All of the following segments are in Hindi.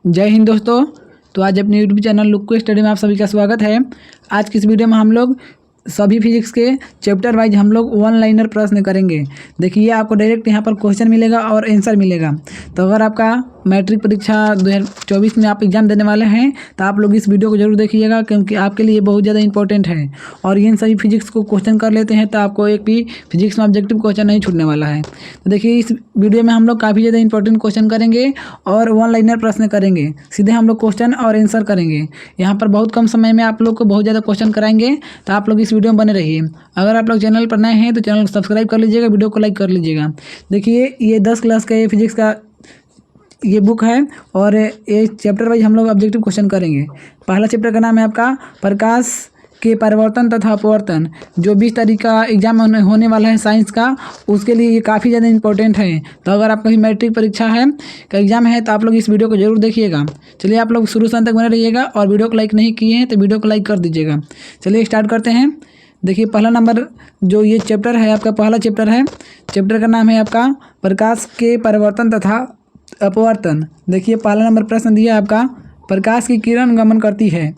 जय हिंद दोस्तों। तो आज अपने यूट्यूब चैनल लुक्को स्टडी में आप सभी का स्वागत है। आज की इस वीडियो में हम लोग सभी फिजिक्स के चैप्टर वाइज हम लोग वन लाइनर प्रश्न करेंगे। देखिए आपको डायरेक्ट यहाँ पर क्वेश्चन मिलेगा और आंसर मिलेगा। तो अगर आपका मैट्रिक परीक्षा 2024 में आप एग्जाम देने वाले हैं तो आप लोग इस वीडियो को जरूर देखिएगा, क्योंकि आपके लिए बहुत ज़्यादा इंपॉर्टेंट है। और इन सभी फिजिक्स को क्वेश्चन कर लेते हैं तो आपको एक भी फिजिक्स में ऑब्जेक्टिव क्वेश्चन नहीं छूटने वाला है। तो देखिए इस वीडियो में हम लोग काफ़ी ज़्यादा इंपॉर्टेंट क्वेश्चन करेंगे और वन लाइनर प्रश्न करेंगे। सीधे हम लोग क्वेश्चन और आंसर करेंगे। यहाँ पर बहुत कम समय में आप लोग को बहुत ज़्यादा क्वेश्चन कराएंगे, तो आप लोग इस वीडियो में बने रहिए। अगर आप लोग चैनल पर नए हैं तो चैनल को सब्सक्राइब कर लीजिएगा, वीडियो को लाइक कर लीजिएगा। देखिए ये 10 क्लास का ये फिजिक्स का ये बुक है और ये चैप्टर वाइज हम लोग ऑब्जेक्टिव क्वेश्चन करेंगे। पहला चैप्टर का नाम है आपका प्रकाश के परिवर्तन तथा अपवर्तन। जो 20 तारीख का एग्जाम होने वाला है साइंस का, उसके लिए ये काफ़ी ज़्यादा इंपॉर्टेंट है। तो अगर आपका भी मैट्रिक परीक्षा है का एग्जाम है तो आप लोग इस वीडियो को जरूर देखिएगा। चलिए आप लोग शुरू से अंत तक बने रहिएगा और वीडियो को लाइक नहीं किए हैं तो वीडियो को लाइक कर दीजिएगा। चलिए स्टार्ट करते हैं। देखिए पहला नंबर जो ये चैप्टर है आपका पहला चैप्टर है, चैप्टर का नाम है आपका प्रकाश के परिवर्तन तथा अपवर्तन। देखिए पहला नंबर प्रश्न दिया आपका, प्रकाश की किरण गमन करती है।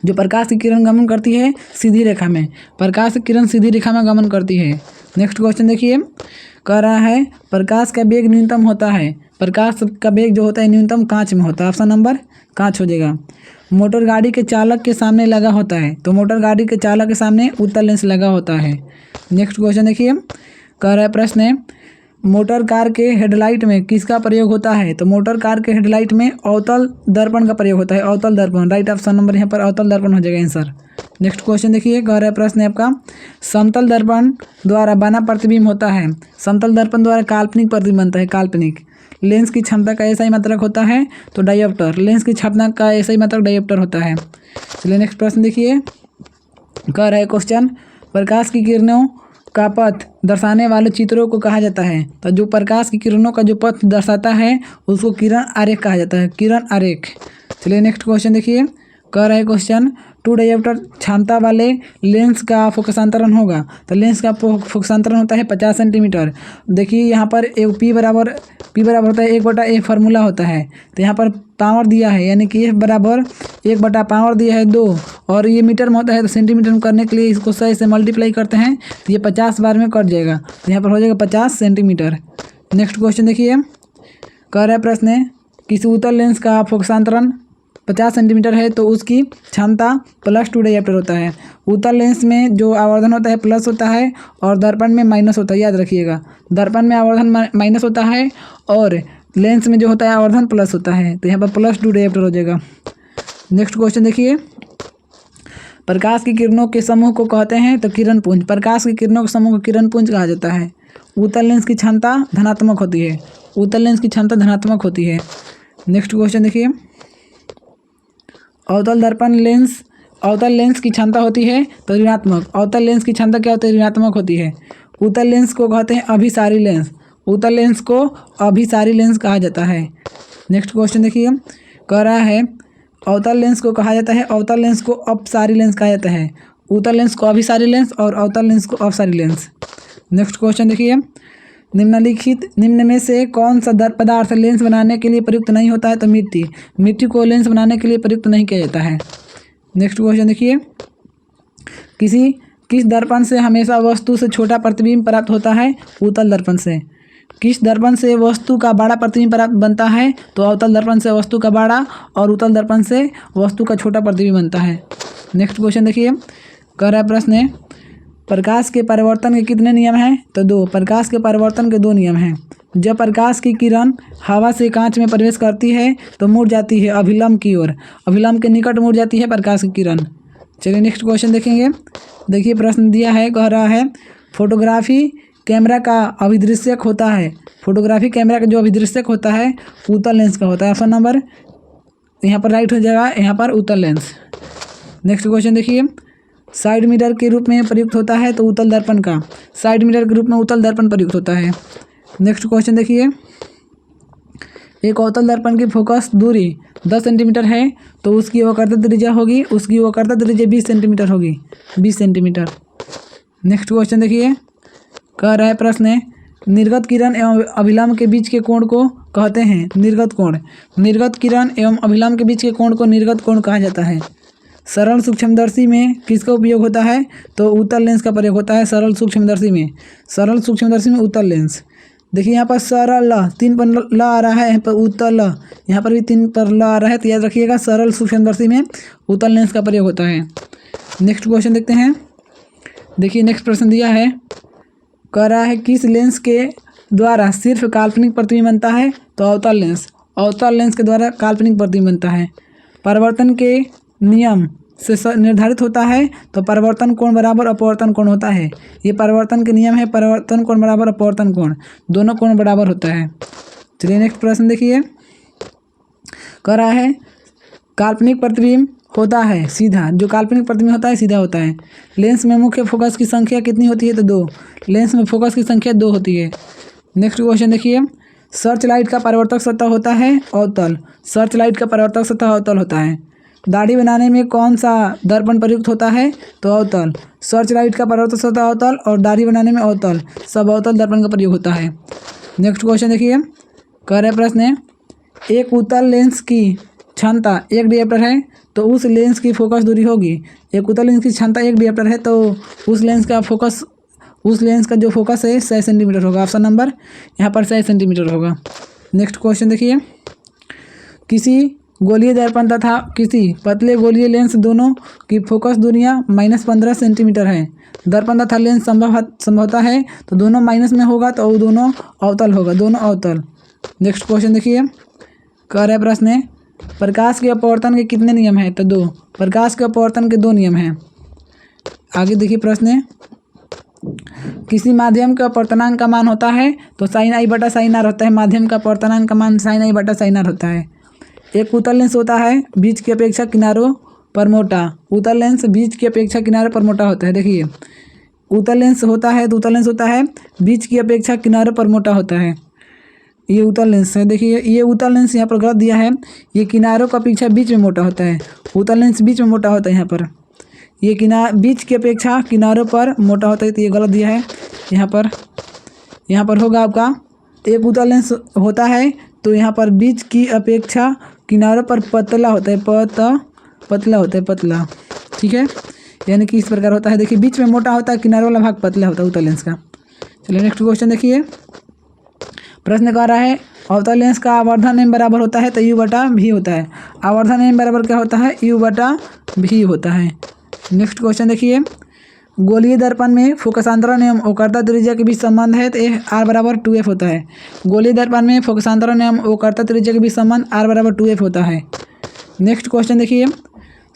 जो प्रकाश की किरण गमन करती है सीधी रेखा में, प्रकाश की किरण सीधी रेखा में गमन करती है। नेक्स्ट क्वेश्चन देखिए, कह रहा है प्रकाश का वेग न्यूनतम होता है। प्रकाश का वेग जो होता है न्यूनतम कांच में होता है। ऑप्शन नंबर कांच हो जाएगा। मोटर गाड़ी के चालक के सामने लगा होता है, तो मोटर गाड़ी के चालक के सामने उत्तल लेंस लगा होता है। नेक्स्ट क्वेश्चन देखिए, कह रहा है प्रश्न है मोटर कार के हेडलाइट में किसका प्रयोग होता है। तो मोटर कार के हेडलाइट में अवतल दर्पण का प्रयोग होता है। अवतल दर्पण, राइट ऑप्शन नंबर यहाँ पर अवतल दर्पण हो जाएगा आंसर। नेक्स्ट क्वेश्चन देखिए, कह रहा है प्रश्न है आपका समतल दर्पण द्वारा बना प्रतिबिंब होता है। समतल दर्पण द्वारा काल्पनिक प्रतिबिंब बनता है। काल्पनिक लेंस की क्षमता का ऐसा ही मात्रक होता है तो डायोप्टर। लेंस की क्षमता का ऐसा ही मात्रक डायोप्टर होता है। चलिए नेक्स्ट प्रश्न देखिए, कह रहा है क्वेश्चन प्रकाश की किरणों का पथ दर्शाने वाले चित्रों को कहा जाता है। तो जो प्रकाश की किरणों का जो पथ दर्शाता है उसको किरण आरेख कहा जाता है। किरण आरेख। चलिए नेक्स्ट क्वेश्चन देखिए, कह रहा है क्वेश्चन टू डायोप्टर क्षमता वाले लेंस का फोकसांतरण होगा। तो लेंस का फोकसांतरण होता है 50 सेंटीमीटर। देखिए यहाँ पर एक पी बराबर होता है 1/a फार्मूला होता है। तो यहाँ पर पावर दिया है, यानी कि F बराबर 1/, पावर दिया है 2 और ये मीटर में होता है तो सेंटीमीटर में करने के लिए इसको 100 से मल्टीप्लाई करते हैं तो ये 50 बार में कट जाएगा। तो यहाँ पर हो जाएगा 50 सेंटीमीटर। नेक्स्ट क्वेश्चन देखिए, कह रहा है प्रश्न है किसी उत्तल लेंस का फोकसांतरण 50 सेंटीमीटर है तो उसकी क्षमता +2 डायोप्टर होता है। उत्तल लेंस में जो आवर्धन होता है प्लस होता है और दर्पण में माइनस होता है, याद रखिएगा। दर्पण में आवर्धन माइनस होता है और लेंस में जो होता है आवर्धन प्लस होता है, तो यहाँ पर +2 डायोप्टर हो जाएगा। नेक्स्ट क्वेश्चन देखिए, प्रकाश की किरणों के समूह को कहते हैं तो किरण पुंज। प्रकाश की किरणों के समूह को किरण पुंज कहा जाता है। उत्तल लेंस की क्षमता धनात्मक होती है। उत्तल लेंस की क्षमता धनात्मक होती है। नेक्स्ट क्वेश्चन देखिए, अवतल लेंस की क्षमता होती है तो ऋणात्मक। अवतल लेंस की क्षमता क्या होती है? ऋणात्मक होती है। उत्तल लेंस को कहते हैं अभिसारी लेंस। उत्तल लेंस को अभिसारी लेंस कहा जाता है। नेक्स्ट क्वेश्चन देखिए, कह रहा है अवतल लेंस को कहा जाता है, अवतल लेंस को अपसारी लेंस कहा जाता है। उत्तल लेंस को अभिसारी लेंस और अवतल लेंस को अपसारी लेंस। नेक्स्ट क्वेश्चन देखिए, निम्न में से कौन सा पदार्थ लेंस बनाने के लिए प्रयुक्त नहीं होता है। तो मिट्टी को लेंस बनाने के लिए प्रयुक्त नहीं किया जाता है। नेक्स्ट क्वेश्चन देखिए, किस दर्पण से हमेशा वस्तु से छोटा प्रतिबिंब प्राप्त होता है। उत्तल दर्पण से। किस दर्पण से वस्तु का बड़ा प्रतिबिंब प्राप्त बनता है। तो अवतल दर्पण से वस्तु का बड़ा और उत्तल दर्पण से वस्तु का छोटा प्रतिबिंब बनता है। नेक्स्ट क्वेश्चन देखिए, कह रहा है प्रश्न है प्रकाश के परिवर्तन के कितने नियम हैं। तो 2। प्रकाश के परिवर्तन के 2 नियम हैं। जब प्रकाश की किरण हवा से कांच में प्रवेश करती है तो मुड़ जाती है अभिलंब की ओर। अभिलंब के निकट मुड़ जाती है प्रकाश की किरण। चलिए नेक्स्ट क्वेश्चन देखेंगे। देखिए प्रश्न दिया है, कह रहा है फोटोग्राफी कैमरा का अभिदृश्यक होता है। फोटोग्राफी कैमरा का जो अभिदृश्यक होता है उत्तल लेंस का होता है। ऑप्शन नंबर यहाँ पर राइट हो जाएगा, यहाँ पर उत्तल लेंस। नेक्स्ट क्वेश्चन देखिए, साइड मिरर के रूप में प्रयुक्त होता है तो उत्तल दर्पण का। साइड मिरर के रूप में उत्तल दर्पण प्रयुक्त होता है। नेक्स्ट क्वेश्चन देखिए, एक अवतल दर्पण की फोकस दूरी 10 सेंटीमीटर है तो उसकी वक्रता त्रिज्या होगी, उसकी वक्रता त्रिज्या 20 सेंटीमीटर होगी, 20 सेंटीमीटर। नेक्स्ट क्वेश्चन देखिए, कह रहा है प्रश्न है निर्गत किरण एवं अभिलंब के बीच के कोण को कहते हैं निर्गत कोण। निर्गत किरण एवं अभिलंब के बीच के कोण को निर्गत कोण कहा जाता है। सरल सूक्ष्मदर्शी में किसका उपयोग होता है? तो उत्तल लेंस का प्रयोग होता है सरल सूक्ष्मदर्शी में। सरल सूक्ष्मदर्शी में उत्तल लेंस। देखिए यहाँ पर सरल 3 पर ल आ रहा है, यहाँ पर उत्तल, यहाँ पर भी 3 पर ल आ रहा है, तो याद रखिएगा सरल सूक्ष्मदर्शी में उत्तल लेंस का प्रयोग होता है। नेक्स्ट क्वेश्चन देखते हैं। देखिए नेक्स्ट प्रश्न दिया है, कह रहा है किस लेंस के द्वारा सिर्फ काल्पनिक प्रतिबिंब बनता है? तो अवतल लेंस। अवतल लेंस के द्वारा काल्पनिक प्रतिबिंब बनता है। परावर्तन के नियम से निर्धारित होता है, तो परावर्तन कोण बराबर अपवर्तन कोण होता है। ये परावर्तन के नियम है, परावर्तन कोण बराबर अपवर्तन कोण, दोनों कोण बराबर होता है। चलिए नेक्स्ट प्रश्न देखिए, कह रहा है काल्पनिक प्रतिबिंब होता है सीधा। जो काल्पनिक प्रतिबिंब होता है सीधा होता है। लेंस में मुख्य फोकस की संख्या कितनी होती है? तो 2। लेंस में फोकस की संख्या 2 होती है। नेक्स्ट क्वेश्चन देखिए, सर्च लाइट का परावर्तक सतह होता है अवतल। सर्च लाइट का परावर्तक सतह अवतल होता है। दाढ़ी बनाने में कौन सा दर्पण प्रयुक्त होता है? तो अवतल। सर्च लाइट का परावर्तक सतह अवतल और दाढ़ी बनाने में अवतल, सब अवतल दर्पण का प्रयोग होता है। नेक्स्ट क्वेश्चन देखिए, कह रहे प्रश्न है एक उत्तल लेंस की क्षमता 1 डिएप्टर है, तो उस लेंस की फोकस दूरी होगी। एक उत्तल लेंस की क्षमता 1 डिएप्टर है, तो उस लेंस का जो फोकस है 6 सेंटीमीटर होगा। ऑप्शन नंबर यहाँ पर 6 सेंटीमीटर होगा। नेक्स्ट क्वेश्चन देखिए, किसी गोलीय दर्पण तथा किसी पतले गोलीय लेंस दोनों की फोकस दूरियां -15 सेंटीमीटर है। दर्पण तथा लेंस संभवतः है, तो दोनों माइनस में होगा, तो वो दोनों अवतल होगा, दोनों अवतल। नेक्स्ट क्वेश्चन देखिए, कह रहा है प्रश्न है प्रकाश के अपवर्तन के कितने नियम हैं? तो 2। प्रकाश के अपवर्तन के 2 नियम हैं। आगे देखिए प्रश्न है किसी माध्यम का अपवर्तनांक का मान होता है, तो sin i बटा sin r होता है। माध्यम का अपवर्तनांक का मान sin i बटा sin r होता है। एक उत्तल लेंस होता है बीच की अपेक्षा किनारों पर मोटा। उत्तल लेंस बीच की अपेक्षा किनारों पर मोटा होता है। देखिए उत्तल लेंस होता है, तो उत्तल लेंस होता है बीच की अपेक्षा किनारों पर मोटा होता है। ये उत्तल लेंस है। देखिए ये उत्तल लेंस यहाँ पर गलत दिया है, ये किनारों का अपेक्षा बीच में मोटा होता है। उत्तल लेंस बीच में मोटा होता है, यहाँ पर ये बीच की अपेक्षा किनारों पर मोटा होता है, तो ये गलत दिया है। यहाँ पर होगा आपका एक उत्तल लेंस होता है, तो यहाँ पर बीच की अपेक्षा किनारों पर पतला होता है, पतला होता है, पतला। ठीक है, यानी कि इस प्रकार होता है। देखिए बीच में मोटा होता है, किनारों वाला भाग पतला होता है उत्तल लेंस का। चलिए नेक्स्ट क्वेश्चन देखिए, प्रश्न कह रहा है अवतल लेंस का आवर्धन एम बराबर होता है, तो U बटा V होता है। आवर्धन एम बराबर क्या होता है? U बटा V होता है। नेक्स्ट क्वेश्चन देखिए, गोलीय दर्पण में फोकसांतरण एवं वक्रता त्रिज्या के बीच संबंध है, तो R बराबर 2F होता है। गोलीय दर्पण में फोकसांतरण एवं वक्रता त्रिज्या के बीच संबंध R बराबर 2F होता है। नेक्स्ट क्वेश्चन देखिए,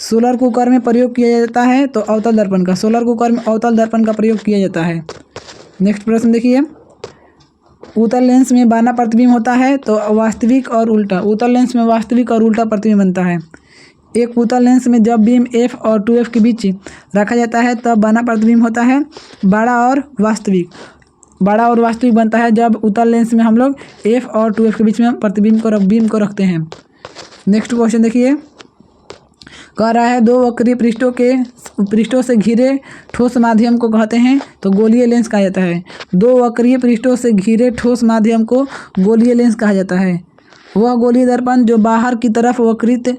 सोलर कुकर में प्रयोग किया जाता है, तो अवतल दर्पण का। सोलर कुकर में अवतल दर्पण का प्रयोग किया जाता है। नेक्स्ट प्रश्न देखिए, उत्तल लेंस में बाना प्रतिबिंब होता है, तो वास्तविक और उल्टा। उत्तल लेंस में वास्तविक और उल्टा प्रतिबिंब बनता है। एक उत्तल लेंस में जब बीम F और 2F के बीच रखा जाता है, तब बाना प्रतिबिंब होता है बड़ा और वास्तविक। बड़ा और वास्तविक बनता है जब उत्तल लेंस में हम लोग F और 2F के बीच में प्रतिबिंब को बीम को रखते हैं। नेक्स्ट क्वेश्चन देखिए, कह रहा है 2 वक्रीय पृष्ठों से घिरे ठोस माध्यम को कहते हैं, तो गोलीय लेंस कहा जाता है। 2 वक्रीय पृष्ठों से घिरे ठोस माध्यम को गोलीय लेंस कहा जाता है। वह गोलीय दर्पण जो बाहर की तरफ वक्रित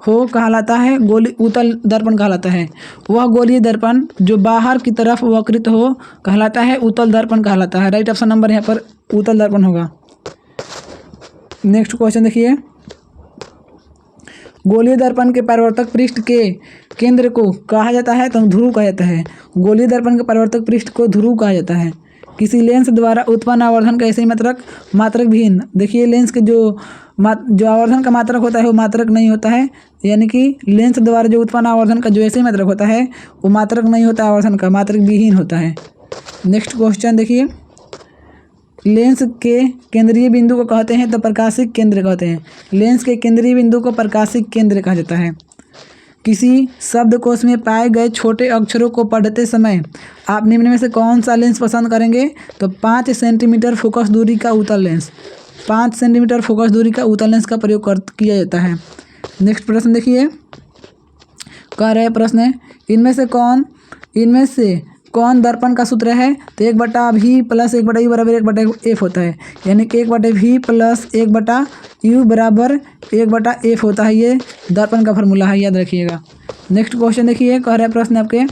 हो कहलाता है उत्तल दर्पण कहलाता है। वह गोलीय दर्पण जो बाहर की तरफ वक्रित हो कहलाता है उत्तल दर्पण कहलाता है। राइट ऑप्शन नंबर यहाँ पर उत्तल दर्पण होगा। नेक्स्ट क्वेश्चन देखिए, गोलीय दर्पण के परावर्तक पृष्ठ के केंद्र को कहा जाता है, तो ध्रुव कहा जाता है। गोलीय दर्पण के परावर्तक पृष्ठ को ध्रुव कहा जाता है। किसी लेंस द्वारा उत्पन्न आवर्धन का ऐसे ही मात्रक भिन्न। देखिए लेंस के जो आवर्धन का मात्रक होता है वो मात्रक नहीं होता है, यानी कि लेंस द्वारा जो उत्पन्न आवर्धन का जो ऐसे ही मात्रक होता है वो मात्रक नहीं होता, आवर्धन का मात्रक विहीन होता है। नेक्स्ट क्वेश्चन देखिए, लेंस के केंद्रीय बिंदु को कहते हैं, तो प्रकाशिक केंद्र कहते हैं। लेंस के केंद्रीय बिंदु को प्रकाशिक केंद्र कहा जाता है। किसी शब्दकोश में पाए गए छोटे अक्षरों को पढ़ते समय आप निम्न में से कौन सा लेंस पसंद करेंगे? तो 5 सेंटीमीटर फोकस दूरी का उत्तल लेंस। 5 सेंटीमीटर फोकस दूरी का उत्तल लेंस का प्रयोग किया जाता है। नेक्स्ट प्रश्न देखिए, कह रहे प्रश्न है इनमें से कौन दर्पण का सूत्र है? तो 1/v प्लस 1/u बराबर 1/f होता है, यानी कि 1/v प्लस 1/u बराबर 1/f होता है। ये दर्पण का फॉर्मूला है, याद रखिएगा। नेक्स्ट क्वेश्चन देखिए, कह रहा है प्रश्न आपके,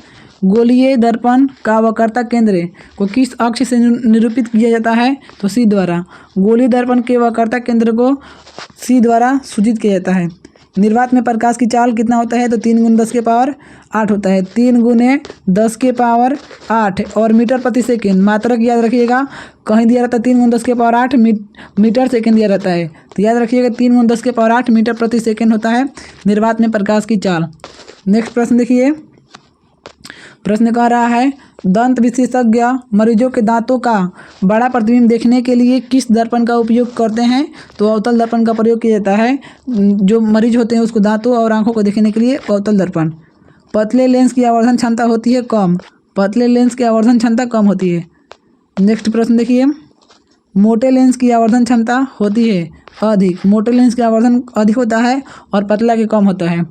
गोलीय दर्पण का वक्रता केंद्र को किस अक्ष से निरूपित किया जाता है? तो C द्वारा। गोलीय दर्पण के वक्रता केंद्र को C द्वारा सूचित किया जाता है। निर्वात में प्रकाश की चाल कितना होता है? तो 3 × 10⁸ होता है। 3 × 10⁸ और मीटर प्रति सेकेंड मात्रक याद रखिएगा। कहीं दिया रहता है 3 × 10⁸ मीटर सेकेंड दिया रहता है, तो याद रखिएगा 3 × 10⁸ मीटर प्रति सेकेंड होता है निर्वात में प्रकाश की चाल। नेक्स्ट प्रश्न देखिए, प्रश्न कह रहा है, दंत विशेषज्ञ मरीजों के दांतों का बड़ा प्रतिबिंब देखने के लिए किस दर्पण का उपयोग करते हैं? तो अवतल दर्पण का प्रयोग किया जाता है। जो मरीज होते हैं उसको दांतों और आंखों को देखने के लिए अवतल दर्पण। पतले लेंस की आवर्धन क्षमता होती है कम, पतले लेंस की आवर्धन क्षमता कम होती है। नेक्स्ट प्रश्न देखिए, मोटे लेंस की आवर्धन क्षमता होती है अधिक, मोटे लेंस की आवर्धन अधिक होता है और पतला के कम होता है।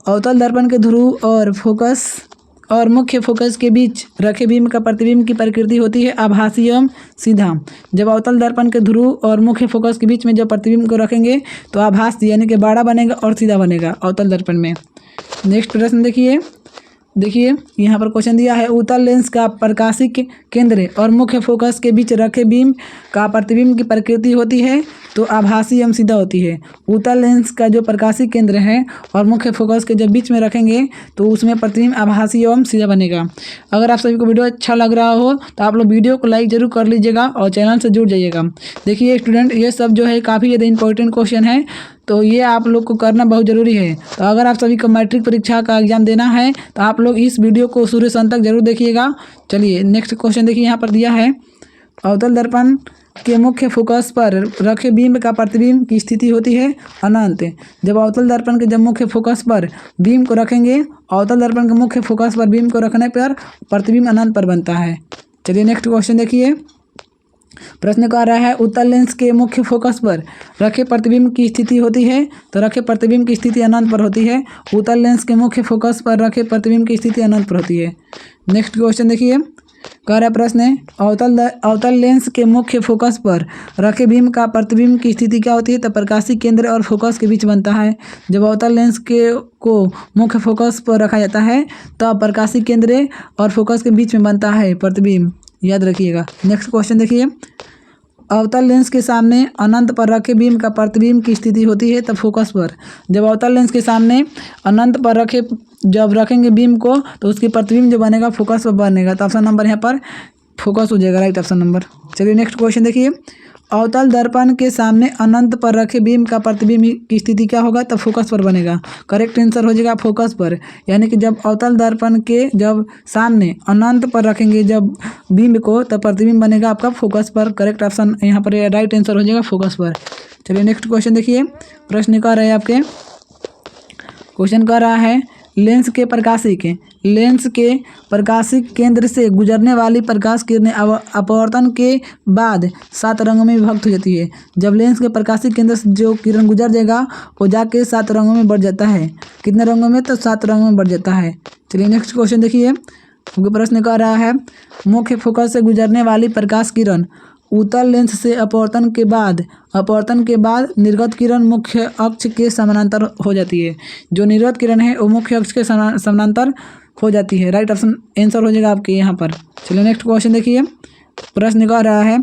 अवतल दर्पण के ध्रुव और फोकस और मुख्य फोकस के बीच रखे बीम का प्रतिबिंब की प्रकृति होती है आभासी एवं सीधा। जब अवतल दर्पण के ध्रुव और मुख्य फोकस के बीच में जब प्रतिबिंब को रखेंगे तो आभासी यानी कि बड़ा बनेगा और सीधा बनेगा अवतल दर्पण में। नेक्स्ट प्रश्न देखिए यहाँ पर क्वेश्चन दिया है, उत्तल लेंस का प्रकाशिक केंद्र और मुख्य फोकस के बीच रखे बीम का प्रतिबिंब की प्रकृति होती है तो आभासी एवं सीधा होती है। उत्तल लेंस का जो प्रकाशिक केंद्र है और मुख्य फोकस के जब बीच में रखेंगे तो उसमें प्रतिबिंब आभासी एवं सीधा बनेगा। अगर आप सभी को वीडियो अच्छा लग रहा हो तो आप लोग वीडियो को लाइक जरूर कर लीजिएगा और चैनल से जुड़ जाइएगा। देखिए स्टूडेंट, ये सब जो है काफ़ी ज़्यादा इंपॉर्टेंट क्वेश्चन है, तो ये आप लोग को करना बहुत ज़रूरी है। तो अगर आप सभी को मैट्रिक परीक्षा का एग्जाम देना है तो आप लोग इस वीडियो को शुरू से अंत तक जरूर देखिएगा। चलिए नेक्स्ट क्वेश्चन देखिए, यहाँ पर दिया है, अवतल दर्पण के मुख्य फोकस पर रखे बीम का प्रतिबिंब की स्थिति होती है अनंत। जब अवतल दर्पण के जब मुख्य फोकस पर बीम को रखेंगे, अवतल दर्पण के मुख्य फोकस पर बीम को रखने पर प्रतिबिंब अनंत पर बनता है। चलिए नेक्स्ट क्वेश्चन देखिए, प्रश्न कह रहा है, उत्तल लेंस के मुख्य फोकस पर रखे प्रतिबिंब की स्थिति होती है तो रखे प्रतिबिंब की स्थिति अनंत पर होती है। उत्तल लेंस के मुख्य फोकस पर रखे प्रतिबिंब की स्थिति अनंत पर होती है। नेक्स्ट क्वेश्चन देखिए, कह रहा प्रश्न है, अवतल लेंस के मुख्य फोकस पर रखे बीम का प्रतिबिंब की स्थिति क्या होती है? तो प्रकाशिक केंद्र और फोकस के बीच बनता है। जब अवतल लेंस को मुख्य फोकस पर रखा जाता है तब प्रकाशिक केंद्र और फोकस के बीच में बनता है प्रतिबिंब, याद रखिएगा। नेक्स्ट क्वेश्चन देखिए, अवतल लेंस के सामने अनंत पर रखे बीम का प्रतिबिंब की स्थिति होती है तब फोकस पर। जब अवतल लेंस के सामने अनंत पर जब रखेंगे बीम को तो उसकी प्रतिबिंब जो बनेगा फोकस पर बनेगा, तो ऑप्शन नंबर यहाँ पर फोकस हो जाएगा, राइट ऑप्शन नंबर। चलिए नेक्स्ट क्वेश्चन देखिए, अवतल दर्पण के सामने अनंत पर रखे बीम का प्रतिबिंब की स्थिति क्या होगा? तब फोकस पर बनेगा। करेक्ट आंसर हो जाएगा फोकस पर, यानी कि जब अवतल दर्पण के जब सामने अनंत पर रखेंगे जब बीम को तब प्रतिबिंब बनेगा आपका फोकस पर। करेक्ट ऑप्शन यहाँ पर राइट आंसर हो जाएगा फोकस पर। चलिए नेक्स्ट क्वेश्चन देखिए, प्रश्न कर रहे हैं आपके, क्वेश्चन कर रहा है, लेंस के प्रकाशिक केंद्र से गुजरने वाली प्रकाश किरणें अपवर्तन के बाद 7 रंगों में विभक्त हो जाती है। जब लेंस के प्रकाशिक केंद्र से जो किरण गुजर जाएगा वो जाके 7 रंगों में बढ़ जाता है। कितने रंगों में? तो 7 रंगों में बढ़ जाता है। चलिए नेक्स्ट क्वेश्चन देखिए, प्रश्न कर रहा है, मुख्य फोकस से गुजरने वाली प्रकाश किरण उत्तल लेंस से अपवर्तन के बाद निर्गत किरण मुख्य अक्ष के समानांतर हो जाती है। जो निर्गत किरण है वो मुख्य अक्ष के समानांतर हो जाती है, राइट ऑप्शन आंसर हो जाएगा आपके यहाँ पर। चलिए नेक्स्ट क्वेश्चन देखिए, प्रश्न कह रहा है,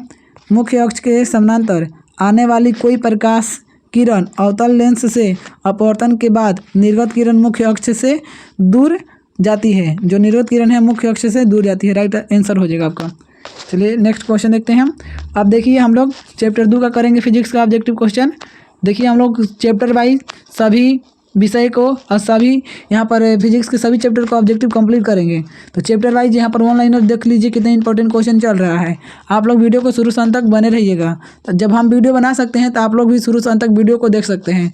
मुख्य अक्ष के समानांतर आने वाली कोई प्रकाश किरण अवतल लेंस से अपवर्तन के बाद निर्गत किरण मुख्य अक्ष से दूर जाती है। जो निर्गत किरण है मुख्य अक्ष से दूर जाती है, राइट आंसर हो जाएगा आपका। चलिए नेक्स्ट क्वेश्चन देखते हैं। अब देखिए हम लोग चैप्टर 2 का करेंगे फिजिक्स का ऑब्जेक्टिव क्वेश्चन। देखिए हम लोग चैप्टर वाइज सभी विषय को और सभी यहाँ पर फिजिक्स के सभी चैप्टर को ऑब्जेक्टिव कंप्लीट करेंगे। तो चैप्टर वाइज यहाँ पर ऑनलाइन देख लीजिए कितने इंपॉर्टेंट क्वेश्चन चल रहा है। आप लोग वीडियो को शुरू से अंत तक बने रहिएगा। तो जब हम वीडियो बना सकते हैं तो आप लोग भी शुरू से अंत तक वीडियो को देख सकते हैं।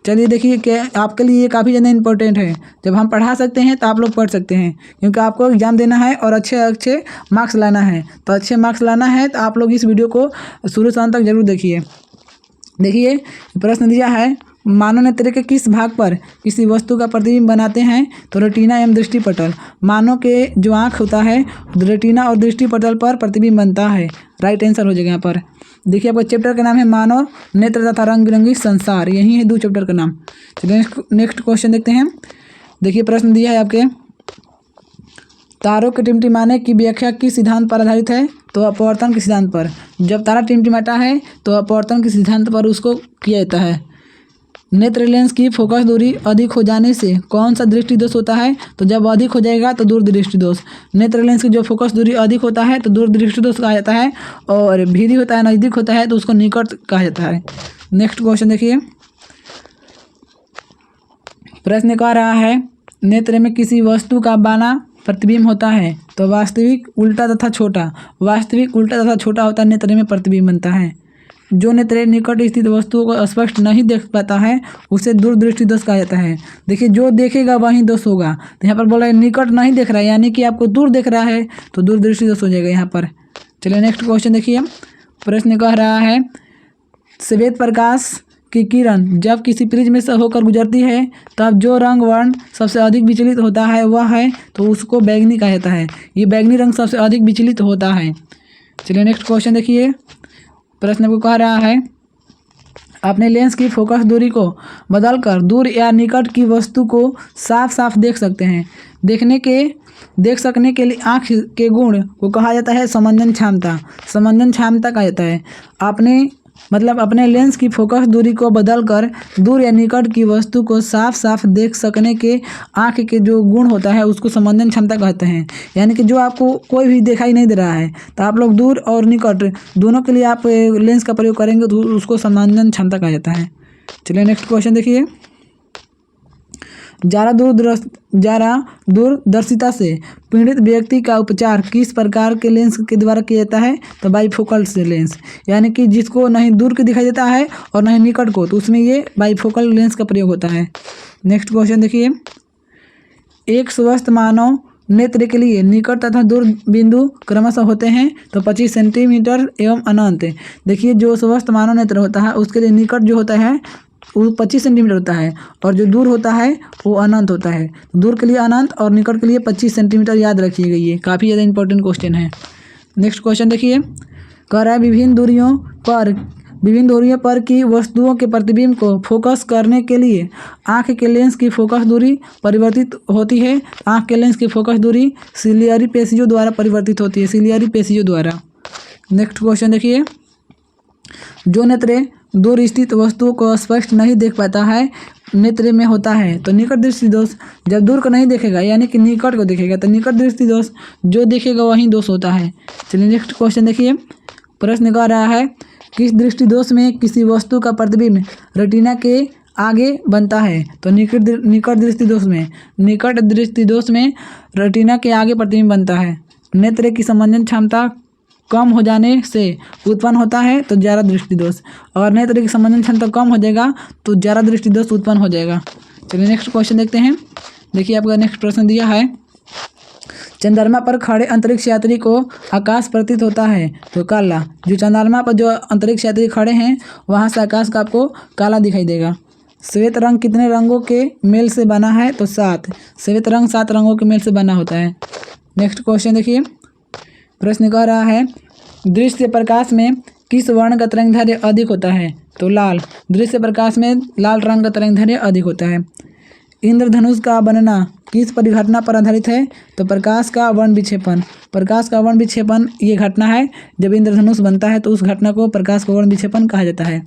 चलिए देखिए कि आपके लिए ये काफ़ी ज़्यादा इंपॉर्टेंट है। जब हम पढ़ा सकते हैं तो आप लोग पढ़ सकते हैं, क्योंकि आपको एग्जाम देना है और अच्छे मार्क्स लाना है। तो अच्छे मार्क्स लाना है तो आप लोग इस वीडियो को शुरू से अंत तक जरूर देखिए। देखिए प्रश्न दिया है, मानव नेत्र के किस भाग पर किसी वस्तु का प्रतिबिंब बनाते हैं? तो रेटिना एवं दृष्टिपटल। मानव के जो आँख होता है रेटिना और दृष्टिपटल पर प्रतिबिंब बनता है। राइट आंसर हो जाएगा यहाँ पर। देखिए आपका चैप्टर का नाम है मानव नेत्र तथा रंग बिरंगी संसार, यही है 2 चैप्टर का नाम। चलिए नेक्स्ट क्वेश्चन देखते हैं। देखिए प्रश्न दिया है आपके, तारों के टिमटिमाने की व्याख्या किस सिद्धांत पर आधारित है? तो अपवर्तन के सिद्धांत पर। जब तारा टिमटिमाता है तो अपवर्तन के सिद्धांत पर उसको किया जाता है। नेत्र लेंस की फोकस दूरी अधिक हो जाने से कौन सा दृष्टि दोष होता है? तो जब अधिक हो जाएगा तो दूर दृष्टि दोष। नेत्र लेंस की जो फोकस दूरी अधिक होता है तो दूर दृष्टि दोष कहा जाता है, और भीरी होता है, नज़दीक होता है तो उसको निकट कहा जाता है। नेक्स्ट क्वेश्चन देखिए, प्रश्न कह रहा है नेत्र में किसी वस्तु का बाना प्रतिबिंब होता है? तो वास्तविक, उल्टा तथा छोटा। वास्तविक, उल्टा तथा छोटा होता है नेत्र में प्रतिबिंब बनता है। जो नेत्र निकट स्थित वस्तुओं को स्पष्ट नहीं देख पाता है उसे दूरदृष्टि दोष कहा जाता है। देखिए जो देखेगा वही दोष होगा, तो यहाँ पर बोला है निकट नहीं देख रहा है यानी कि आपको दूर देख रहा है तो दूरदृष्टि दोष हो जाएगा यहाँ पर। चलिए नेक्स्ट क्वेश्चन देखिए, प्रश्न कह रहा है श्वेत प्रकाश की किरण जब किसी प्रिज्म से होकर गुजरती है तब जो रंग वर्ण सबसे अधिक विचलित होता है वह है, तो उसको बैगनी कहा जाता है। ये बैगनी रंग सबसे अधिक विचलित होता है। चलिए नेक्स्ट क्वेश्चन देखिए, प्रश्न को कह रहा है अपने लेंस की फोकस दूरी को बदलकर दूर या निकट की वस्तु को साफ साफ देख सकते हैं। देख सकने के लिए आँख के गुण को कहा जाता है समंजन क्षमता। समंजन क्षमता कहा जाता है। अपने लेंस की फोकस दूरी को बदलकर दूर या निकट की वस्तु को साफ साफ देख सकने के आँख के जो गुण होता है उसको समंजन क्षमता कहते हैं। यानी कि जो आपको कोई भी दिखाई नहीं दे रहा है तो आप लोग दूर और निकट दोनों के लिए आप लेंस का प्रयोग करेंगे तो उसको समंजन क्षमता कहा जाता है। चलिए नेक्स्ट क्वेश्चन देखिए, ज़्यादा दूरदर्शिता से पीड़ित व्यक्ति का उपचार किस प्रकार के लेंस के द्वारा किया जाता है? तो बाईफोकल से लेंस, यानी कि जिसको नहीं दूर के दिखाई देता है और नहीं निकट को, तो उसमें ये बाईफोकल लेंस का प्रयोग होता है। नेक्स्ट क्वेश्चन देखिए, एक स्वस्थ मानव नेत्र के लिए निकट तथा दूर बिंदु क्रमशः होते हैं। तो 25 सेंटीमीटर एवं अनंत। देखिए जो स्वस्थ मानव नेत्र होता है उसके लिए निकट जो होता है वो 25 सेंटीमीटर होता है और जो दूर होता है वो अनंत होता है। दूर के लिए अनंत और निकट के लिए 25 सेंटीमीटर याद रखिएगा, ये काफ़ी ज़्यादा इंपॉर्टेंट क्वेश्चन है। नेक्स्ट क्वेश्चन देखिए, कह रहा है विभिन्न दूरियों पर की वस्तुओं के प्रतिबिंब को फोकस करने के लिए आँख के लेंस की फोकस दूरी परिवर्तित होती है। आँख के लेंस की फोकस दूरी सिलियरी पेशियों द्वारा परिवर्तित होती है, सिलियरी पेशियों द्वारा। नेक्स्ट क्वेश्चन देखिए, जो नेत्र दूर स्थित वस्तुओं को स्पष्ट नहीं देख पाता है नेत्र में होता है। तो निकट दृष्टि दोष, जब दूर को नहीं देखेगा यानी कि निकट को देखेगा तो निकट दृष्टि दोष, जो देखेगा वही दोष होता है। चलिए नेक्स्ट क्वेश्चन देखिए, प्रश्न कह रहा है किस दृष्टि दोष में किसी वस्तु का प्रतिबिंब रेटिना के आगे बनता है? तो निकट दृष्टि दोष में। निकट दृष्टि दोष में रेटिना के आगे प्रतिबिंब बनता है। नेत्र की समंजन क्षमता कम हो जाने से उत्पन्न होता है तो ज़्यादा दृष्टि दोष, और नेत्र की समंजन क्षमता कम हो जाएगा तो ज़्यादा दृष्टि दोष उत्पन्न हो जाएगा। चलिए नेक्स्ट क्वेश्चन देखते हैं। देखिए आपका नेक्स्ट प्रश्न दिया है चंद्रमा पर खड़े अंतरिक्ष यात्री को आकाश प्रतीत होता है तो काला। जो चंद्रमा पर जो अंतरिक्ष यात्री खड़े हैं वहाँ से आकाश का आपको काला दिखाई देगा। श्वेत रंग कितने रंगों के मेल से बना है? तो 7। श्वेत रंग 7 रंगों के मेल से बना होता है। नेक्स्ट क्वेश्चन देखिए, प्रश्न कह रहा है दृश्य प्रकाश में किस वर्ण का तरंगदैर्घ्य अधिक होता है? तो लाल। दृश्य प्रकाश में लाल रंग का तरंगदैर्घ्य अधिक होता है। इंद्रधनुष का बनना किस परिघटना पर आधारित है? तो प्रकाश का वर्ण विक्षेपण। प्रकाश का वर्ण विक्षेपण ये घटना है, जब इंद्रधनुष बनता है तो उस घटना को प्रकाश का वर्ण विक्षेपण कहा जाता है।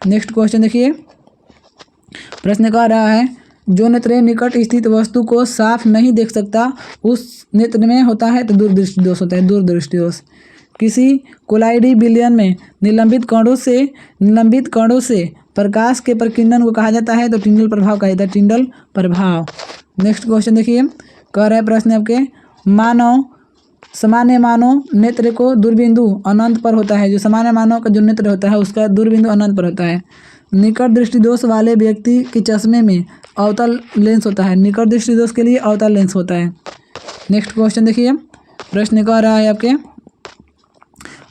नेक्स्ट क्वेश्चन देखिए, प्रश्न कह रहा है जो नेत्र निकट स्थित वस्तु को साफ नहीं देख सकता उस नेत्र में होता है तो दूरदृष्टि दोष होता है, दूरदृष्टि दोष। किसी कोलाइडी विलयन में निलंबित कणों से प्रकाश के प्रकीर्णन को कहा जाता है तो टिंडल प्रभाव कहा जाता है, टिंडल प्रभाव। नेक्स्ट क्वेश्चन देखिए, कह रहा है प्रश्न आपके सामान्य मानव नेत्र को दूरबिंदु अनंत पर होता है। जो सामान्य मानव का जो नेत्र होता है उसका दूरबिंदु अनंत पर होता है। निकट दृष्टि दोष वाले व्यक्ति के चश्मे में अवतल लेंस होता है। निकट दृष्टि दोष के लिए अवतल लेंस होता है। नेक्स्ट क्वेश्चन देखिए, प्रश्न कह रहा है आपके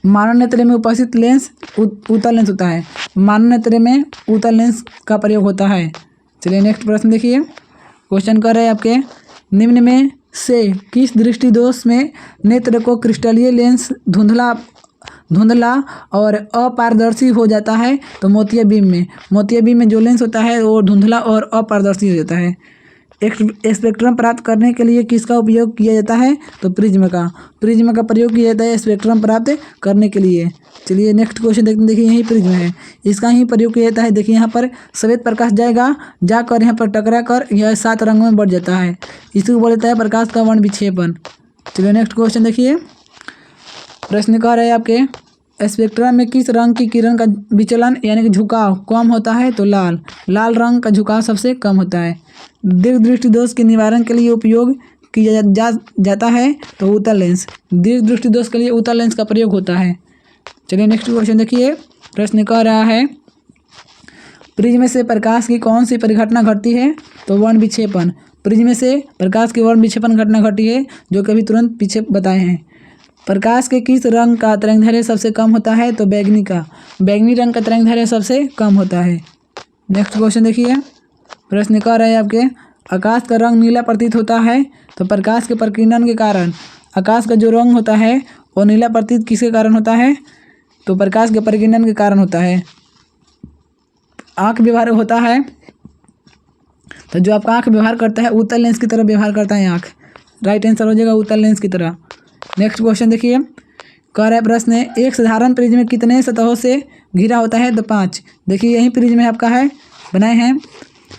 मानव नेत्र में उपस्थित लेंस उत्तल लेंस होता है। मानव नेत्र में उत्तल लेंस का प्रयोग होता है। चलिए नेक्स्ट प्रश्न देखिए, क्वेश्चन कर रहे हैं आपके, निम्न में से किस दृष्टि दोष में नेत्र को क्रिस्टलीय लेंस धुंधला और अपारदर्शी हो जाता है? तो मोतिया बीम में जो लेंस होता है वो धुंधला और अपारदर्शी हो जाता है। स्पेक्ट्रम प्राप्त करने के लिए किसका उपयोग किया जाता है? तो प्रिज्म का प्रयोग किया जाता है स्पेक्ट्रम प्राप्त करने के लिए। चलिए नेक्स्ट क्वेश्चन देखते हैं। देखिए यही प्रिज्म है, इसका ही प्रयोग किया जाता है। देखिए यहाँ पर सफ़ेद प्रकाश जाकर यहाँ पर टकरा कर यह 7 रंगों में बढ़ जाता है। इसी को बोला जाता है प्रकाश का वर्ण विक्षेपण। चलिए नेक्स्ट क्वेश्चन देखिए, प्रश्न कह रहे हैं आपके, स्पेक्ट्रम में किस रंग की किरण का विचलन यानी कि झुकाव कम होता है? तो लाल रंग का झुकाव सबसे कम होता है। दीर्घ दृष्टि दोष के निवारण के लिए उपयोग किया जाता है तो उत्तल लेंस। दीर्घ दृष्टि दोष के लिए उत्तल लेंस का प्रयोग होता है। चलिए नेक्स्ट क्वेश्चन देखिए, प्रश्न कह रहा है, प्रिज्म से प्रकाश की कौन सी परिघटना घटती है? तो वर्ण विक्षेपण। प्रिज्म से प्रकाश की वर्ण विक्षेपण घटना घटी है, जो कि अभी तुरंत पीछे बताए हैं। प्रकाश के किस रंग का तरंगदैर्घ्य सबसे कम होता है? तो बैगनी रंग का तरंगदैर्घ्य सबसे कम होता है। नेक्स्ट क्वेश्चन देखिए, प्रश्न कह रहे हैं आपके, आकाश का रंग नीला प्रतीत होता है तो प्रकाश के प्रकीर्णन के कारण आकाश का जो रंग होता है वो नीला प्रतीत किसके कारण होता है? तो प्रकाश के प्रकीर्णन के कारण होता है। आँख व्यवहार होता है तो जो आपका आँख व्यवहार करता है उत्तल लेंस की तरह व्यवहार करता है आँख। राइट आंसर हो जाएगा उत्तल लेंस की तरह। नेक्स्ट क्वेश्चन देखिए, कह रहा है प्रश्न, एक साधारण प्रिज्म कितने सतहों से घिरा होता है? तो 5। देखिए यही प्रिज्म है आपका है बनाए हैं।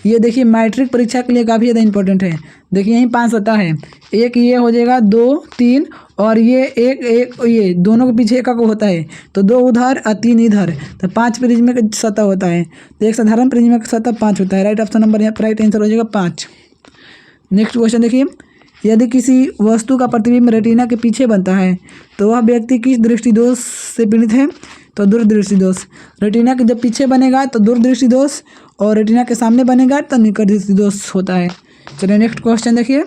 ये देखिए मैट्रिक परीक्षा के लिए काफ़ी ज़्यादा इंपॉर्टेंट है। देखिए यहीं 5 सतह है, एक ये हो जाएगा 2 3 और ये एक ये दोनों के पीछे एक होता है तो 2 उधर और 3 इधर, तो 5 प्रिज्म का सतह होता है। तो एक साधारण प्रिज्म का सतह 5 होता है। राइट ऑप्शन नंबर यहाँ राइट आंसर हो जाएगा 5। नेक्स्ट क्वेश्चन देखिए, यदि किसी वस्तु का प्रतिबिंब रेटिना के पीछे बनता है तो वह व्यक्ति किस दृष्टि दोष से पीड़ित है? तो दूरदृष्टि दोष। रेटिना के जब पीछे बनेगा तो दूरदृष्टि दोष और रेटिना के सामने बनेगा तो निकट दृष्टि दोष होता है। चलिए नेक्स्ट क्वेश्चन देखिए,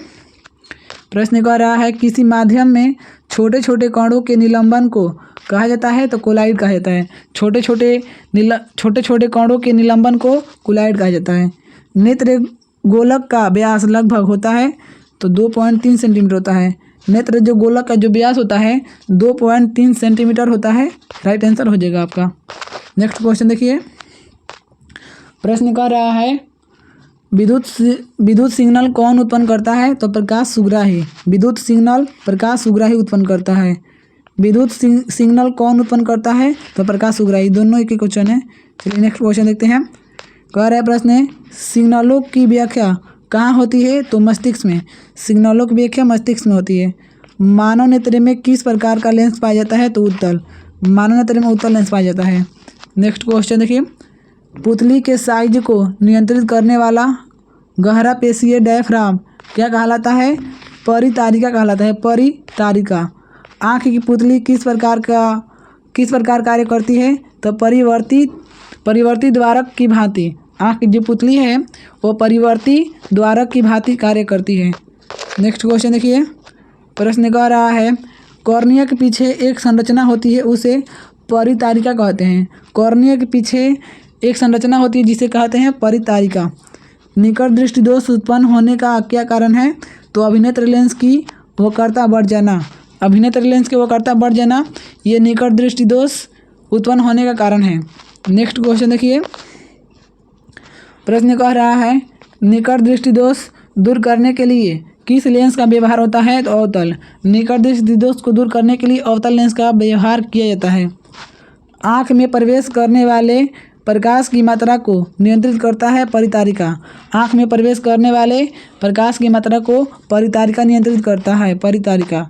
प्रश्न कह रहा है, किसी माध्यम में छोटे छोटे कणों के निलंबन को कहा जाता है? तो कोलाइड कहा जाता है। छोटे छोटे कणों के निलंबन को कोलाइड कहा जाता है। नेत्र गोलक का व्यास लगभग होता है तो 2.3 सेंटीमीटर होता है। नेत्र जो गोलक का जो व्यास होता है 2.3 सेंटीमीटर होता है। राइट आंसर हो जाएगा आपका। नेक्स्ट क्वेश्चन देखिए, प्रश्न कर रहा है, विद्युत सिग्नल कौन उत्पन्न करता है? तो प्रकाश सुग्राही। विद्युत सिग्नल प्रकाश सुग्राही उत्पन्न करता है। विद्युत सिग्नल कौन उत्पन्न करता है? तो प्रकाश सुग्राही। दोनों एक ही क्वेश्चन है। चलिए नेक्स्ट क्वेश्चन देखते हैं। कह रहा है प्रश्न, सिग्नलों की व्याख्या कहाँ होती है? तो मस्तिष्क में। सिग्नलों की व्याख्या मस्तिष्क में होती है। मानव नेत्र में किस प्रकार का लेंस पाया जाता है? तो उत्तल। मानव नेत्र में उत्तल लेंस पाया जाता है। नेक्स्ट क्वेश्चन देखिए, पुतली के साइज को नियंत्रित करने वाला गहरा पेशीय डायफ्राम क्या कहलाता है? परितारिका कहलाता है। परितारिका। आँख की पुतली किस प्रकार कार्य करती है? तो परिवर्ती द्वारक की भांति। आँख की जो पुतली है वो परिवर्ती द्वारक की भांति कार्य करती है। नेक्स्ट क्वेश्चन देखिए, प्रश्न कह रहा है, कॉर्निया के पीछे एक संरचना होती है उसे परितारिका कहते हैं। कॉर्निया के पीछे एक संरचना होती है जिसे कहते हैं परितारिका। निकट दृष्टि दोष उत्पन्न होने का क्या कारण है? तो अभिनेत्र लेंस की वक्रता बढ़ जाना। अभिनेत्र लेंस की वक्रता बढ़ जाना ये निकट दृष्टि दोष उत्पन्न होने का कारण है। नेक्स्ट क्वेश्चन देखिए, प्रश्न कह रहा है, निकट दृष्टि दोष दूर करने के लिए किस लेंस का व्यवहार होता है? तो अवतल। निकट दृष्टि दोष को दूर करने के लिए अवतल लेंस का व्यवहार किया जाता है। आँख में प्रवेश करने वाले प्रकाश की मात्रा को नियंत्रित करता है परितारिका। आँख में प्रवेश करने वाले प्रकाश की मात्रा को परितारिका नियंत्रित करता है। परितारिका।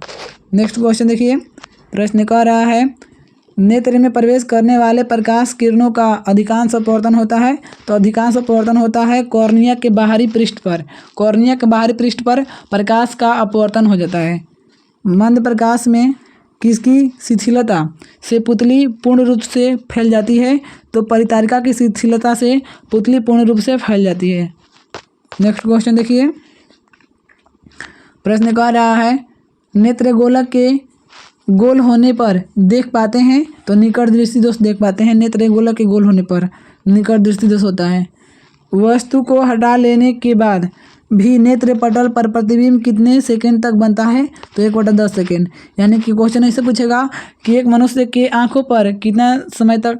नेक्स्ट क्वेश्चन देखिए, प्रश्न कह रहा है, नेत्र में प्रवेश करने वाले प्रकाश किरणों का अधिकांश अपवर्तन होता है? तो अधिकांश अपवर्तन होता है कॉर्निया के बाहरी पृष्ठ पर। कॉर्निया के बाहरी पृष्ठ पर प्रकाश का अपवर्तन हो जाता है। मंद प्रकाश में किसकी शिथिलता से पुतली पूर्ण रूप से फैल जाती है? तो परितारिका की शिथिलता से पुतली पूर्ण रूप से फैल जाती है। नेक्स्ट क्वेश्चन देखिए, प्रश्न कह रहा है, नेत्र गोलक के गोल होने पर देख पाते हैं तो निकट दृष्टि दोष देख पाते हैं। नेत्र गोलक के गोल होने पर निकट दृष्टि दोष होता है। वस्तु को हटा लेने के बाद भी नेत्र पटल पर प्रतिबिंब कितने सेकंड तक बनता है? तो 1/10 सेकंड। यानी कि क्वेश्चन ऐसे पूछेगा कि एक मनुष्य के आंखों पर कितना समय तक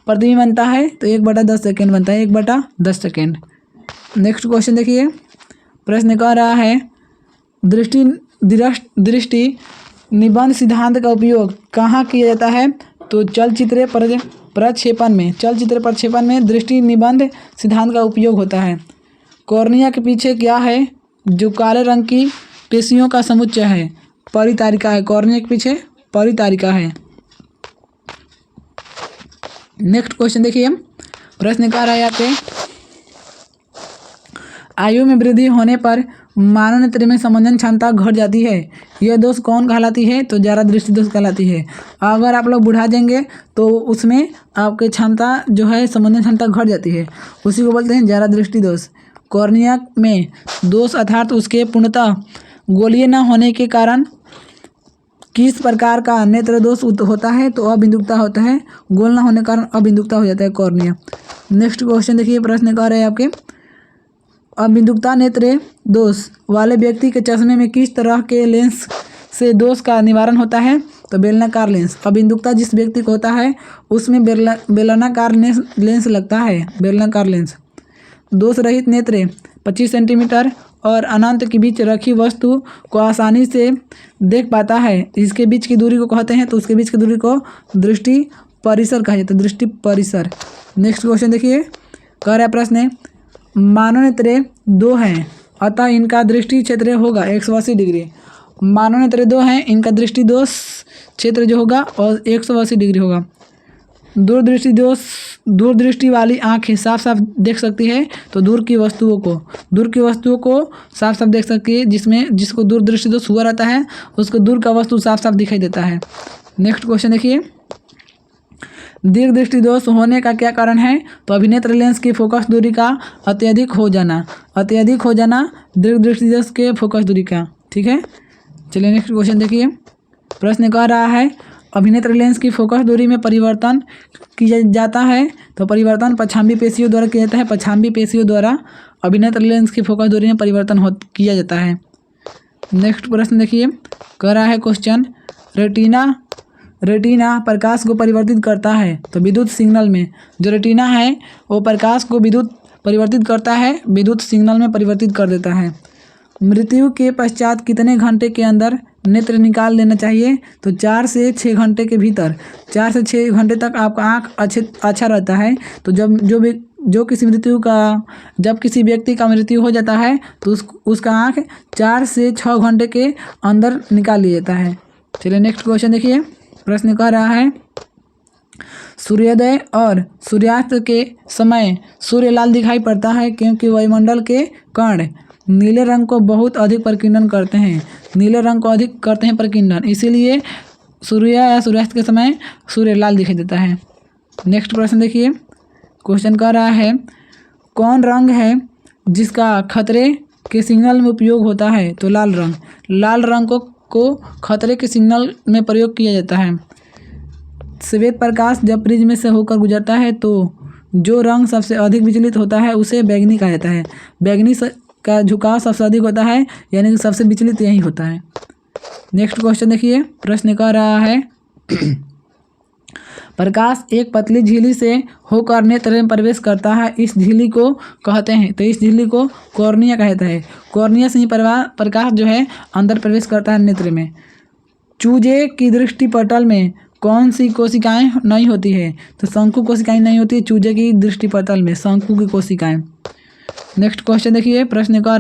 प्रतिबिंब बनता है? तो 1/10 सेकंड बनता है, 1/10 सेकंड। नेक्स्ट क्वेश्चन देखिए, प्रश्न कह रहा है दृष्टि निबंध सिद्धांत का उपयोग कहाँ किया जाता है? तो चलचित्र प्रक्षेपण में दृष्टि निबंध सिद्धांत का उपयोग होता है। कॉर्निया के पीछे क्या है जो काले रंग की पेशियों का समुच्चय है? परितारिका है। कॉर्निया के पीछे परितारिका है। नेक्स्ट क्वेश्चन देखिए, प्रश्न कह रहा है यहाँ पे आयु में वृद्धि होने पर मानव नेत्र में संवेदन क्षमता घट जाती है। यह दोष कौन कहलाती है? तो ज्यादा दृष्टि दोष कहलाती है। अगर आप लोग बुढ़ा जाएंगे तो उसमें आपकी क्षमता जो है संवेदन क्षमता घट जाती है, उसी को बोलते हैं ज्यादा दृष्टि दोष। कॉर्निया में दोष अर्थात उसके पूर्णतः गोलीय न होने के कारण किस प्रकार का नेत्र दोष होता है? तो अबिंदुकता होता है। गोल न होने के कारण अबिंदुकता हो जाता है कॉर्निया। नेक्स्ट क्वेश्चन देखिए, प्रश्न कह रहे हैं आपके अबिंदुकता नेत्र दोष वाले व्यक्ति के चश्मे में किस तरह के लेंस से दोष का निवारण होता है? तो बेलनाकार लेंस। अबिंदुकता जिस व्यक्ति को होता है उसमें बेलनाकार लेंस लगता है, बेलनाकार लेंस। दोष रहित नेत्र 25 सेंटीमीटर और अनंत के बीच रखी वस्तु को आसानी से देख पाता है। इसके बीच की दूरी को कहते हैं, तो उसके बीच की दूरी को दृष्टि परिसर कहा जाता है, दृष्टि परिसर। नेक्स्ट क्वेश्चन देखिए, कह रहा है प्रश्न मानव नेत्र 2 हैं अतः इनका दृष्टि क्षेत्र होगा 180 डिग्री। मानव नेत्र 2 हैं, इनका दृष्टि दोष क्षेत्र जो होगा और 180 डिग्री होगा। दूरदृष्टि वाली आंखें साफ साफ देख सकती है, तो दूर की वस्तुओं को साफ साफ देख सकती है। जिसको दूरदृष्टि दोष हुआ रहता है उसको दूर का वस्तु साफ साफ दिखाई देता है। नेक्स्ट क्वेश्चन देखिए, दीर्घ दृष्टि दोष होने का क्या कारण है? तो अभिनेत्र लेंस की फोकस दूरी का अत्यधिक हो जाना दीर्घ दृष्टि दोष के फोकस दूरी का। ठीक है, चलिए नेक्स्ट क्वेश्चन देखिए, प्रश्न कह रहा है अभिनेत्र लेंस की फोकस दूरी में परिवर्तन किया जाता है। तो परिवर्तन पछांबी पेशियों द्वारा किया जाता है। पछांबी पेशियों द्वारा अभिनेत्र लेंस की फोकस दूरी में परिवर्तन किया जाता है। नेक्स्ट प्रश्न देखिए, कह रहा है क्वेश्चन रेटिना प्रकाश को परिवर्तित करता है। तो विद्युत सिग्नल में जो रेटिना है वो प्रकाश को परिवर्तित करता है, विद्युत सिग्नल में परिवर्तित कर देता है। मृत्यु के पश्चात कितने घंटे के अंदर नेत्र निकाल लेना चाहिए? तो 4 से 6 घंटे के भीतर। 4 से 6 घंटे तक आपका आँख अच्छा रहता है। तो जब किसी व्यक्ति का मृत्यु हो जाता है तो उसका आँख 4 से 6 घंटे के अंदर निकाल लिया जाता है। चलिए नेक्स्ट क्वेश्चन देखिए, प्रश्न कह रहा है सूर्योदय और सूर्यास्त के समय सूर्य लाल दिखाई पड़ता है क्योंकि वायुमंडल के कण नीले रंग को बहुत अधिक प्रकीर्णन करते हैं। नीले रंग को अधिक करते हैं प्रकीर्णन, इसीलिए सूर्य या सूर्यास्त के समय सूर्य लाल दिखाई देता है। नेक्स्ट प्रश्न देखिए, क्वेश्चन कह रहा है कौन रंग है जिसका खतरे के सिग्नल में उपयोग होता है? तो लाल रंग। लाल रंग को खतरे के सिग्नल में प्रयोग किया जाता है। श्वेत प्रकाश जब प्रिज्म में से होकर गुजरता है तो जो रंग सबसे अधिक विचलित होता है उसे बैगनी कहा जाता है। बैगनी का झुकाव सबसे अधिक होता है, यानी कि सबसे विचलित यही होता है। नेक्स्ट क्वेश्चन देखिए, प्रश्न कह रहा है प्रकाश एक पतली झिल्ली से होकर नेत्र में प्रवेश करता है, इस झिल्ली को कहते हैं। तो इस झिल्ली को कॉर्निया कहता है। कॉर्निया से ही प्रकाश जो है अंदर प्रवेश करता है नेत्र में। चूजे की दृष्टि पटल में कौन सी कोशिकाएं नहीं होती है? तो शंकु कोशिकाएं नहीं होती है चूजे की दृष्टि पटल में, शंकु की कोशिकाएं। नेक्स्ट क्वेश्चन देखिए, प्रश्न कह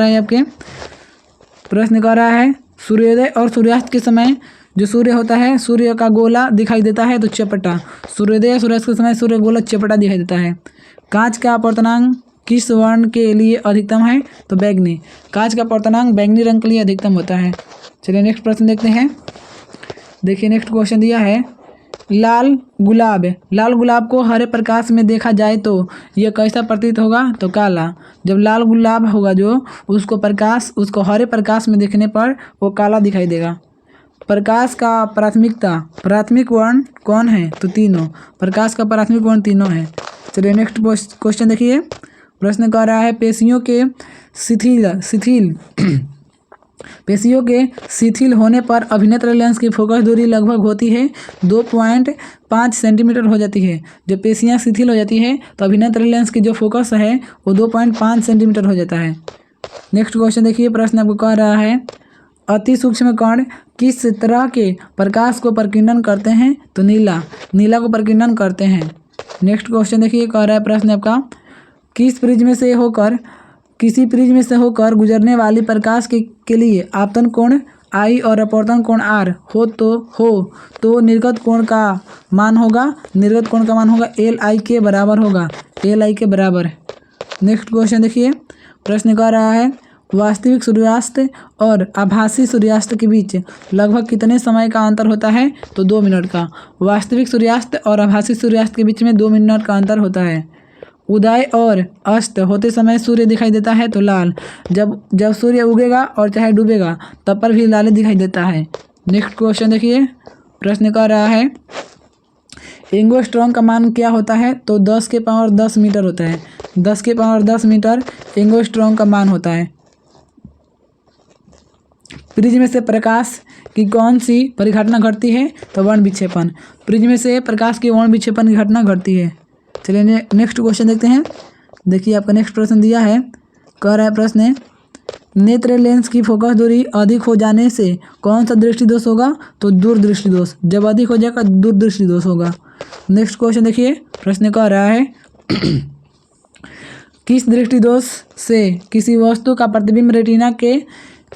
रहा है सूर्योदय और सूर्यास्त के समय जो सूर्य होता है सूर्य का गोला दिखाई देता है, तो चपटा। सूर्योदय और सूर्यास्त के समय सूर्य गोला चपटा दिखाई देता है। कांच का अपवर्तनांक किस वर्ण के लिए अधिकतम है? तो बैगनी। कांच का अपवर्तनांक बैगनी रंग के लिए अधिकतम होता है। चलिए नेक्स्ट प्रश्न देखते हैं। देखिए नेक्स्ट क्वेश्चन दिया है लाल गुलाब को हरे प्रकाश में देखा जाए तो यह कैसा प्रतीत होगा? तो काला। जब लाल गुलाब होगा जो उसको हरे प्रकाश में देखने पर वो काला दिखाई देगा। प्रकाश का प्राथमिक वर्ण कौन है? तो तीनों। प्रकाश का प्राथमिक वर्ण तीनों है। चलिए नेक्स्ट क्वेश्चन देखिए। प्रश्न कह रहा है पेशियों के शिथिल होने पर अभिनेत्र लेंस की फोकस दूरी लगभग होती है 2.5 सेंटीमीटर हो जाती है। जब पेशियां शिथिल हो जाती है तो अभिनेत्र लेंस की जो फोकस है वो 2.5 सेंटीमीटर हो जाता है। नेक्स्ट क्वेश्चन देखिए। प्रश्न आपको कह रहा है अति सूक्ष्म कण किस तरह के प्रकाश को प्रकीर्णन करते हैं? तो नीला को प्रकीर्णन करते हैं। नेक्स्ट क्वेश्चन देखिए। कह रहा है प्रश्न आपका किसी प्रिज्म से होकर गुजरने वाली प्रकाश के लिए आपतन कोण I और अपवर्तन कोण R हो तो निर्गत कोण का मान होगा LI के बराबर होगा। नेक्स्ट क्वेश्चन देखिए। प्रश्न कह रहा है वास्तविक सूर्यास्त और आभासी सूर्यास्त के बीच लगभग कितने समय का अंतर होता है? तो 2 मिनट का। वास्तविक सूर्यास्त और आभासी सूर्यास्त के बीच में 2 मिनट का अंतर होता है। उदय और अस्त होते समय सूर्य दिखाई देता है तो लाल। जब सूर्य उगेगा और चाहे डूबेगा तब पर भी लाल दिखाई देता है। नेक्स्ट क्वेश्चन देखिए। प्रश्न कह रहा है एंगस्ट्रॉम का मान क्या होता है? तो 10 के पावर 10 मीटर होता है। 10 के पावर 10 मीटर एंगस्ट्रॉम का मान होता है। प्रिज्म से प्रकाश की कौन सी परिघटना घटती है? तो वर्ण विक्षेपण। प्रिज्म से प्रकाश की वर्ण विक्षेपण की घटना घटती है। चलिए नेक्स्ट क्वेश्चन देखते हैं। देखिए आपका नेक्स्ट प्रश्न दिया है। कह रहा है प्रश्न नेत्र लेंस की फोकस दूरी अधिक हो जाने से कौन सा दृष्टि दोष होगा? तो दूरदृष्टि दोष। जब अधिक हो जाएगा दूरदृष्टि दोष होगा। नेक्स्ट क्वेश्चन देखिए। प्रश्न कह रहा है किस दृष्टि दोष से किसी वस्तु का प्रतिबिंब रेटिना के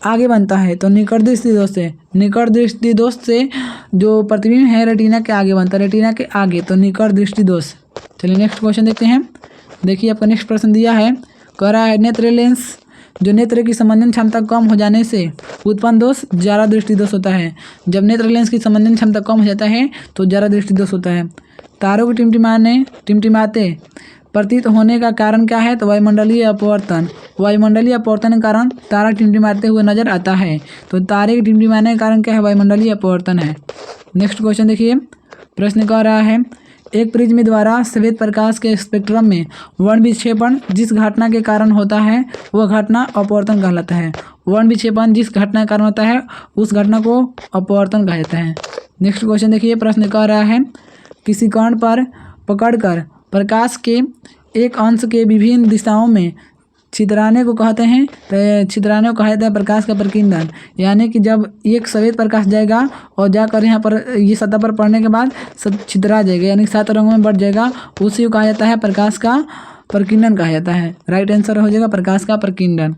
आगे बनता है? तो निकट दृष्टि दोष से। निकट दृष्टि दोष से जो प्रतिबिंब है रेटिना के आगे बनता है, रेटिना के आगे, तो निकट दृष्टि दोष। चलिए नेक्स्ट क्वेश्चन देखते हैं। देखिए आपका नेक्स्ट प्रश्न दिया है। कह रहा है नेत्र लेंस जो नेत्र की संवेदन क्षमता कम हो जाने से उत्पन्न दोष ज्यादा दृष्टि दोष होता है। जब नेत्र लेंस की संवेदन क्षमता कम हो जाता है तो ज्यादा दृष्टि दोष होता है। तारों के टिमटिमाते प्रतीत होने का कारण क्या है? तो वायुमंडलीय अपवर्तन। वायुमंडलीय अपवर्तन के कारण तारा टिमटिमाते हुए नजर आता है। तो तारे के टिमटिमाने के कारण क्या है? वायुमंडलीय अपवर्तन है। नेक्स्ट क्वेश्चन देखिए। प्रश्न कह रहा है एक प्रिज्म द्वारा श्वेत प्रकाश के स्पेक्ट्रम में वर्ण विक्षेपण जिस घटना के कारण होता है वह घटना अपवर्तन कहलाता है। वर्ण विक्षेपण जिस घटना के कारण होता है उस घटना को अपवर्तन कहा जाता है। नेक्स्ट क्वेश्चन देखिए। प्रश्न कह रहा है किसी कण पर पकड़कर प्रकाश के एक अंश के विभिन्न दिशाओं में छितराने को कहते हैं। छितराने को कहा जाता है प्रकाश का प्रकीर्णन। यानी कि जब एक श्वेत प्रकाश जाएगा और जाकर यहाँ पर ये सतह पर पड़ने के बाद सब छितरा जाएगा, यानी 7 रंगों में बढ़ जाएगा, उसी को कहा जाता है प्रकाश का प्रकीर्णन कहा जाता है। राइट आंसर हो जाएगा प्रकाश का प्रकीर्णन।